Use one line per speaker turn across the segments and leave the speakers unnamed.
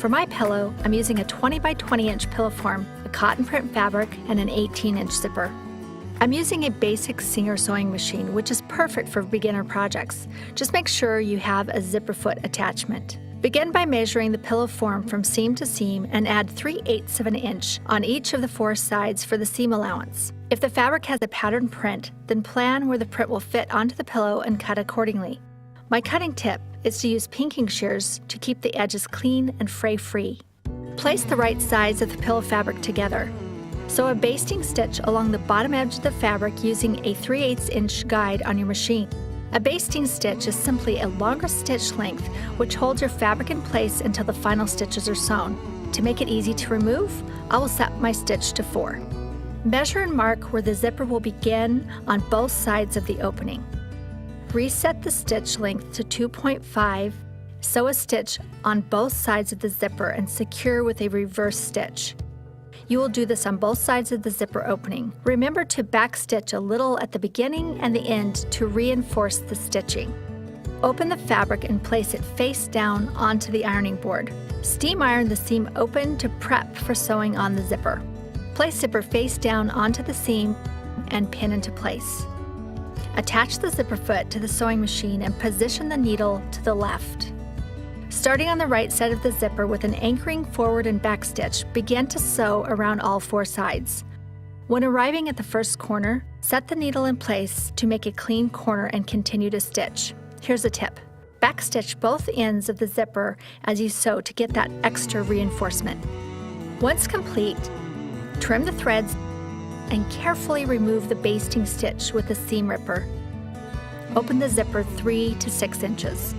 For my pillow, I'm using a 20 by 20 inch pillow form, a cotton print fabric, and an 18-inch zipper. I'm using a basic Singer sewing machine, which is perfect for beginner projects. Just make sure you have a zipper foot attachment. Begin by measuring the pillow form from seam to seam and add 3/8 of an inch on each of the 4 sides for the seam allowance. If the fabric has a pattern print, then plan where the print will fit onto the pillow and cut accordingly. My cutting tip is to use pinking shears to keep the edges clean and fray-free. Place the right sides of the pillow fabric together. Sew a basting stitch along the bottom edge of the fabric using a 3/8 inch guide on your machine. A basting stitch is simply a longer stitch length which holds your fabric in place until the final stitches are sewn. To make it easy to remove, I will set my stitch to 4. Measure and mark where the zipper will begin on both sides of the opening. Reset the stitch length to 2.5. Sew a stitch on both sides of the zipper and secure with a reverse stitch. You will do this on both sides of the zipper opening. Remember to backstitch a little at the beginning and the end to reinforce the stitching. Open the fabric and place it face down onto the ironing board. Steam iron the seam open to prep for sewing on the zipper. Place zipper face down onto the seam and pin into place. Attach the zipper foot to the sewing machine and position the needle to the left. Starting on the right side of the zipper with an anchoring forward and back stitch, begin to sew around all 4 sides. When arriving at the first corner, set the needle in place to make a clean corner and continue to stitch. Here's a tip. Backstitch both ends of the zipper as you sew to get that extra reinforcement. Once complete, trim the threads and carefully remove the basting stitch with a seam ripper. Open the zipper 3 to 6 inches.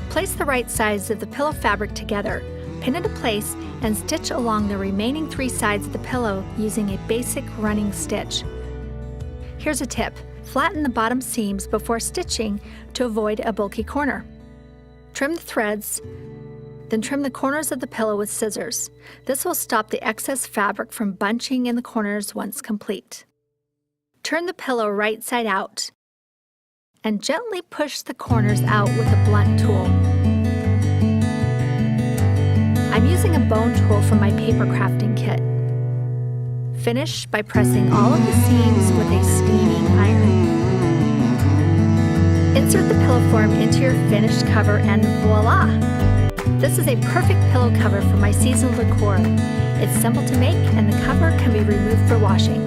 Place the right sides of the pillow fabric together, pin into place, and stitch along the remaining 3 sides of the pillow using a basic running stitch. Here's a tip. Flatten the bottom seams before stitching to avoid a bulky corner. Trim the threads, then trim the corners of the pillow with scissors. This will stop the excess fabric from bunching in the corners once complete. Turn the pillow right side out and gently push the corners out with a blunt tool. I'm using a bone tool from my paper crafting kit. Finish by pressing all of the seams with a steaming iron. Insert the pillow form into your finished cover and voila! This is a perfect pillow cover for my seasonal decor. It's simple to make and the cover can be removed for washing.